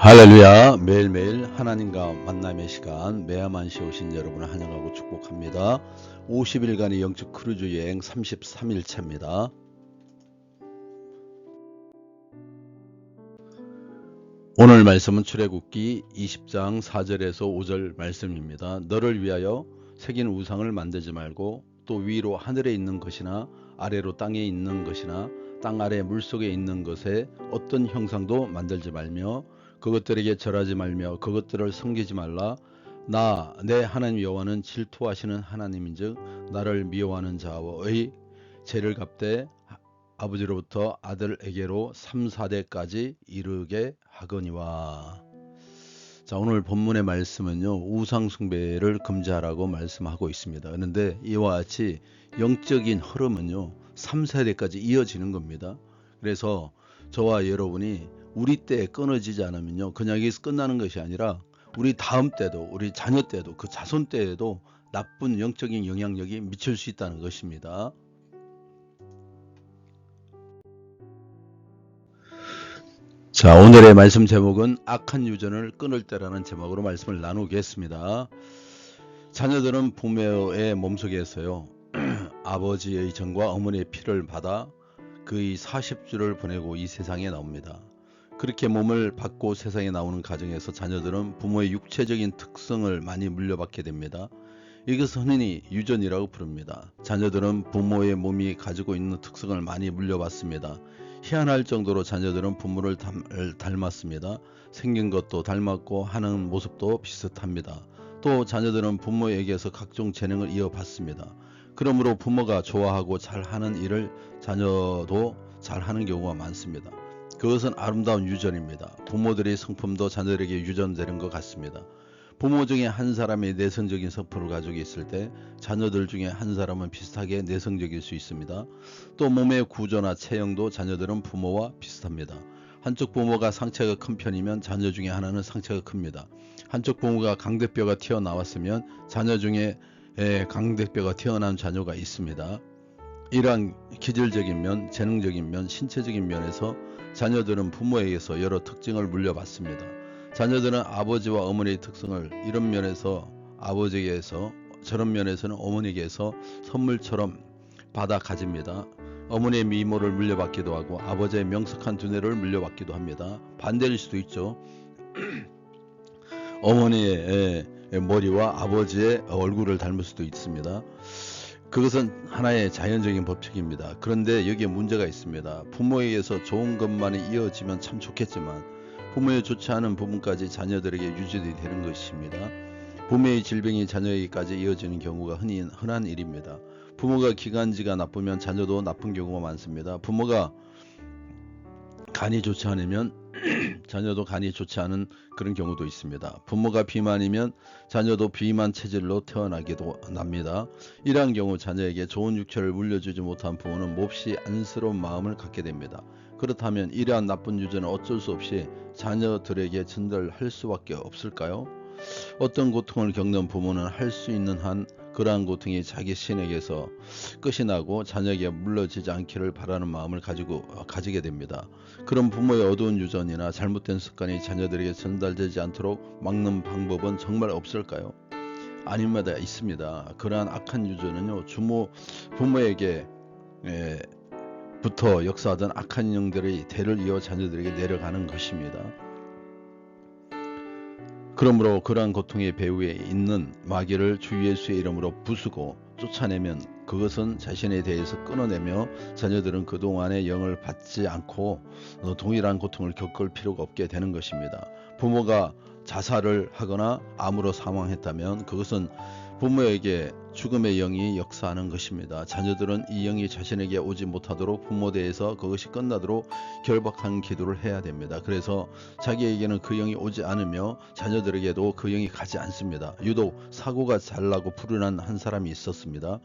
할렐루야. 매일매일 하나님과 만남의 시간 매야만시 오신 여러분을 환영하고 축복합니다. 50일간의 영적 크루즈 여행 33일차입니다. 오늘 말씀은 출애굽기 20장 4절에서 5절 말씀입니다. 너를 위하여 새긴 우상을 만들지 말고 또 위로 하늘에 있는 것이나 아래로 땅에 있는 것이나 땅 아래 물속에 있는 것에 어떤 형상도 만들지 말며 그것들에게 절하지 말며 그것들을 섬기지 말라. 나 내 하나님 여호와는 질투하시는 하나님인즉 나를 미워하는 자의 죄를 갚되 아버지로부터 아들에게로 3, 4대까지 이르게 하거니와. 자, 오늘 본문의 말씀은요, 우상 숭배를 금지하라고 말씀하고 있습니다. 그런데 이와 같이 영적인 흐름은요 3세대까지 이어지는 겁니다. 그래서 저와 여러분이 우리 때에 끊어지지 않으면요 그냥 여기서 끝나는 것이 아니라 우리 다음 때도, 우리 자녀 때도, 그 자손 때에도 나쁜 영적인 영향력이 미칠 수 있다는 것입니다. 자, 오늘의 말씀 제목은 악한 유전을 끊을 때라는 제목으로 말씀을 나누겠습니다. 자녀들은 부모의 몸속에서요 아버지의 정과 어머니의 피를 받아 그의 40주를 보내고 이 세상에 나옵니다. 그렇게 몸을 받고 세상에 나오는 과정에서 자녀들은 부모의 육체적인 특성을 많이 물려받게 됩니다. 이것을 흔히 유전이라고 부릅니다. 자녀들은 부모의 몸이 가지고 있는 특성을 많이 물려받습니다. 희한할 정도로 자녀들은 부모를 닮았습니다. 생긴 것도 닮았고 하는 모습도 비슷합니다. 또 자녀들은 부모에게서 각종 재능을 이어받습니다. 그러므로 부모가 좋아하고 잘하는 일을 자녀도 잘하는 경우가 많습니다. 그것은 아름다운 유전입니다. 부모들의 성품도 자녀들에게 유전되는 것 같습니다. 부모 중에 한 사람이 내성적인 성품을 가지고 있을 때 자녀들 중에 한 사람은 비슷하게 내성적일 수 있습니다. 또 몸의 구조나 체형도 자녀들은 부모와 비슷합니다. 한쪽 부모가 상체가 큰 편이면 자녀 중에 하나는 상체가 큽니다. 한쪽 부모가 강대뼈가 튀어나왔으면 자녀 중에 강대뼈가 튀어나온 자녀가 있습니다. 이러한 기질적인 면, 재능적인 면, 신체적인 면에서 자녀들은 부모에게서 여러 특징을 물려받습니다. 자녀들은 아버지와 어머니의 특성을 이런 면에서 아버지에게서, 저런 면에서는 어머니에게서 선물처럼 받아 가집니다. 어머니의 미모를 물려받기도 하고 아버지의 명석한 두뇌를 물려받기도 합니다. 반대일 수도 있죠. 어머니의 머리와 아버지의 얼굴을 닮을 수도 있습니다. 그것은 하나의 자연적인 법칙입니다. 그런데 여기에 문제가 있습니다. 부모에게서 좋은 것만이 이어지면 참 좋겠지만 부모의 좋지 않은 부분까지 자녀들에게 유지되게 되는 것입니다. 부모의 질병이 자녀에게까지 이어지는 경우가 흔한 일입니다. 부모가 기관지가 나쁘면 자녀도 나쁜 경우가 많습니다. 부모가 간이 좋지 않으면 자녀도 간이 좋지 않은 그런 경우도 있습니다. 부모가 비만이면 자녀도 비만 체질로 태어나기도 합니다. 이러한 경우 자녀에게 좋은 육체를 물려주지 못한 부모는 몹시 안쓰러운 마음을 갖게 됩니다. 그렇다면 이러한 나쁜 유전은 어쩔 수 없이 자녀들에게 전달할 수밖에 없을까요? 어떤 고통을 겪는 부모는 할 수 있는 한 그러한 고통이 자기 신에게서 끝이 나고 자녀에게 물러지지 않기를 바라는 마음을 가지게 됩니다. 그런 부모의 어두운 유전이나 잘못된 습관이 자녀들에게 전달되지 않도록 막는 방법은 정말 없을까요? 아닙니다. 있습니다. 그러한 악한 유전은요, 부모에게 부터 역사하던 악한 영들의 대를 이어 자녀들에게 내려가는 것입니다. 그러므로 그러한 고통의 배후에 있는 마귀를 주 예수의 이름으로 부수고 쫓아내면 그것은 자신에 대해서 끊어내며 자녀들은 그동안의 영을 받지 않고 동일한 고통을 겪을 필요가 없게 되는 것입니다. 부모가 자살을 하거나 암으로 사망했다면 그것은 부모에게 죽음의 영이 역사하는 것입니다. 자녀들은 이 영이 자신에게 오지 못하도록 부모대에서 그것이 끝나도록 결박한 기도를 해야 됩니다. 그래서 자기에게는 그 영이 오지 않으며 자녀들에게도 그 영이 가지 않습니다. 유독 사고가 잘나고 불운한 한 사람이 있었습니다.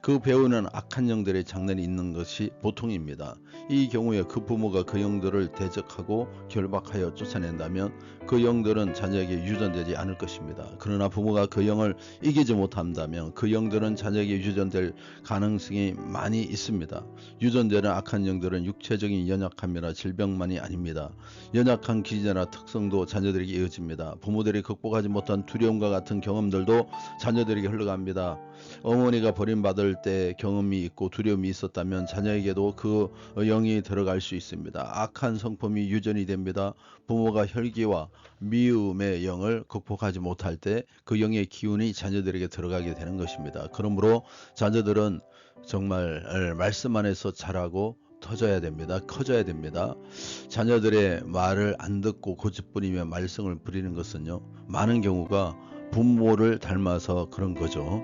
그 배우는 악한 영들의 장난이 있는 것이 보통입니다. 이 경우에 그 부모가 그 영들을 대적하고 결박하여 쫓아낸다면 그 영들은 자녀에게 유전되지 않을 것입니다. 그러나 부모가 그 영을 이기지 못한다면 그 그 영들은 자녀에게 유전될 가능성이 많이 있습니다. 유전되는 악한 영들은 육체적인 연약함이나 질병만이 아닙니다. 연약한 기질이나 특성도 자녀들에게 이어집니다. 부모들이 극복하지 못한 두려움과 같은 경험들도 자녀들에게 흘러갑니다. 어머니가 버림받을 때 경험이 있고 두려움이 있었다면 자녀에게도 그 영이 들어갈 수 있습니다. 악한 성품이 유전이 됩니다. 부모가 혈기와 미움의 영을 극복하지 못할 때 그 영의 기운이 자녀들에게 들어가게 되는 것입니다. 그러므로 자녀들은 정말 말씀 안에서 자라고 커져야 됩니다. 자녀들의 말을 안 듣고 고집부리며 말썽을 부리는 것은요, 많은 경우가 부모를 닮아서 그런 거죠.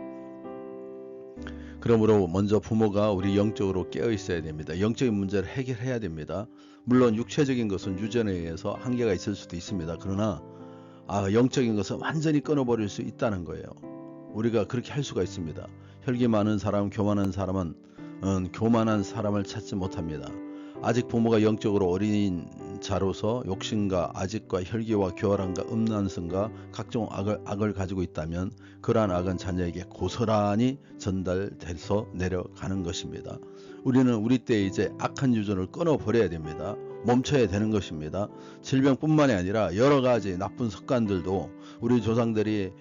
그러므로 먼저 부모가 우리 영적으로 깨어 있어야 됩니다. 영적인 문제를 해결해야 됩니다. 물론 육체적인 것은 유전에 의해서 한계가 있을 수도 있습니다. 그러나 영적인 것은 완전히 끊어버릴 수 있다는 거예요. 우리가 그렇게 할 수가 있습니다. 혈기 많은 사람, 교만한 사람은 교만한 사람을 찾지 못합니다. 아직 부모가 영적으로 어린 자로서 욕심과 아직과 혈기와 교활함과 음란성과 각종 악을 가지고 있다면 그러한 악은 자녀에게 고스란히 전달돼서 내려가는 것입니다. 우리는 우리 때 이제 악한 유전을 끊어버려야 됩니다. 멈춰야 되는 것입니다. 질병뿐만이 아니라 여러 가지 나쁜 습관들도 우리 조상들이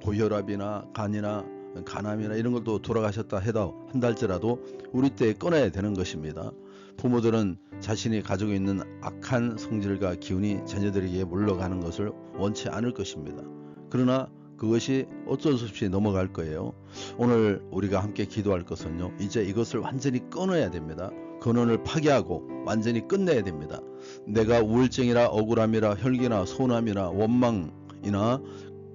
고혈압이나 간이나 간암이나 이런 것도 돌아가셨다 해도 한달째라도 우리 때에 끊어야 되는 것입니다. 부모들은 자신이 가지고 있는 악한 성질과 기운이 자녀들에게 물러가는 것을 원치 않을 것입니다. 그러나 그것이 어쩔 수 없이 넘어갈 거예요. 오늘 우리가 함께 기도할 것은요, 이제 이것을 완전히 끊어야 됩니다. 근원을 파괴하고 완전히 끝내야 됩니다. 내가 우울증이나 억울함이나 혈기나 소남이나 원망이나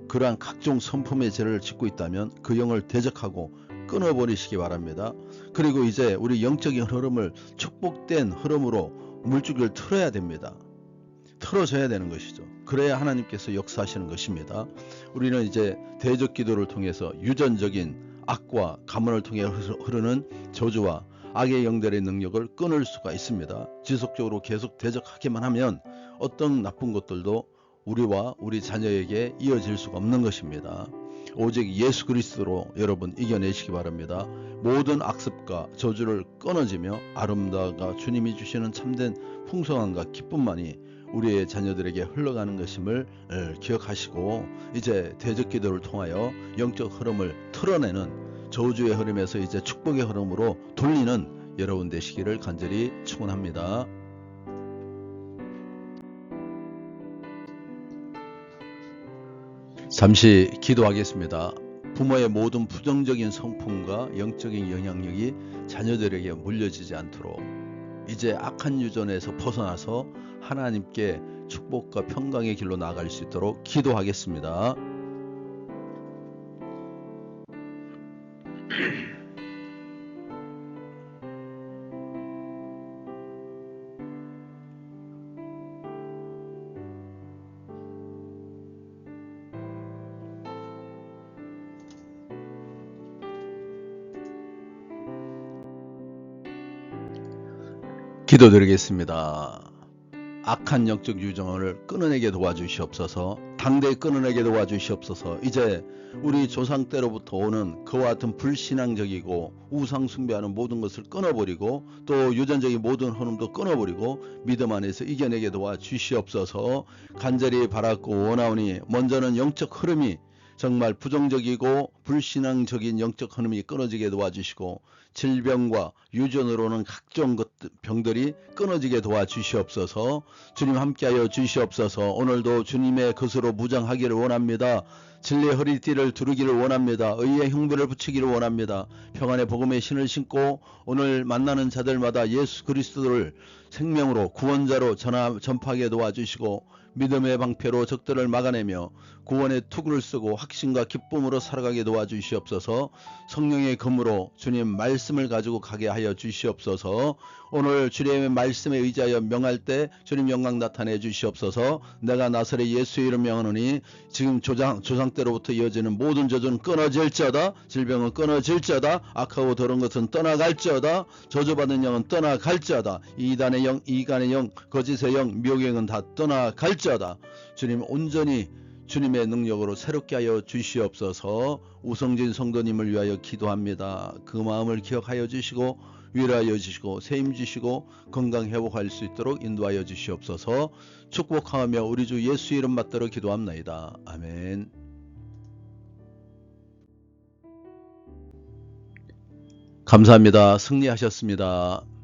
그러한 각종 성품의 죄를 짓고 있다면 그 영을 대적하고 끊어버리시기 바랍니다. 그리고 이제 우리 영적인 흐름을 축복된 흐름으로 물줄기를 틀어야 됩니다. 틀어져야 되는 것이죠. 그래야 하나님께서 역사하시는 것입니다. 우리는 이제 대적 기도를 통해서 유전적인 악과 가문을 통해 흐르는 저주와 악의 영들의 능력을 끊을 수가 있습니다. 지속적으로 계속 대적하기만 하면 어떤 나쁜 것들도 우리와 우리 자녀에게 이어질 수가 없는 것입니다. 오직 예수 그리스도로 여러분 이겨내시기 바랍니다. 모든 악습과 저주를 끊어지며 아름다움과 주님이 주시는 참된 풍성함과 기쁨만이 우리의 자녀들에게 흘러가는 것임을 기억하시고 이제 대적 기도를 통하여 영적 흐름을 틀어내는 저주의 흐름에서 이제 축복의 흐름으로 돌리는 여러분 되시기를 간절히 축원합니다. 잠시 기도하겠습니다. 부모의 모든 부정적인 성품과 영적인 영향력이 자녀들에게 물려지지 않도록 이제 악한 유전에서 벗어나서 하나님께 축복과 평강의 길로 나아갈 수 있도록 기도하겠습니다. 기도드리겠습니다. 악한 영적 유전을 끊어내게 도와주시옵소서. 당대에 끊어내게 도와주시옵소서. 이제 우리 조상 때로부터 오는 그와 같은 불신앙적이고 우상 숭배하는 모든 것을 끊어버리고 또 유전적인 모든 흐름도 끊어버리고 믿음 안에서 이겨내게 도와주시옵소서. 간절히 바랐고 원하오니 먼저는 영적 흐름이 정말 부정적이고 불신앙적인 영적 흐름이 끊어지게 도와주시고 질병과 유전으로는 각종 병들이 끊어지게 도와주시옵소서. 주님 함께하여 주시옵소서. 오늘도 주님의 것으로 무장하기를 원합니다. 진리의 허리띠를 두르기를 원합니다. 의의 형벌을 붙이기를 원합니다. 평안의 복음의 신을 신고 오늘 만나는 자들마다 예수 그리스도를 생명으로 구원자로 전파하게 도와주시고 믿음의 방패로 적들을 막아내며 구원의 투구를 쓰고 확신과 기쁨으로 살아가게 도와주시옵소서. 성령의 검으로 주님 말씀을 가지고 가게 하여 주시옵소서. 오늘 주님의 말씀에 의지하여 명할 때 주님 영광 나타내 주시옵소서. 내가 나사렛 예수의 이름 명하노니 지금 조상 때로부터 이어지는 모든 저주는 끊어질지어다. 질병은 끊어질지어다. 악하고 더러운 것은 떠나갈지어다. 저주받은 영은 떠나갈지어다. 이단의 영, 이간의 영, 거짓의 영, 미혹의 영은 다 떠나갈지어다. 주님 온전히 주님의 능력으로 새롭게 하여 주시옵소서. 우성진 성도님을 위하여 기도합니다. 그 마음을 기억하여 주시고 위로하여 주시고 세임 주시고 건강 회복할 수 있도록 인도하여 주시옵소서. 축복하며 우리 주 예수 이름 받들어 기도합나이다. 아멘. 감사합니다. 승리하셨습니다.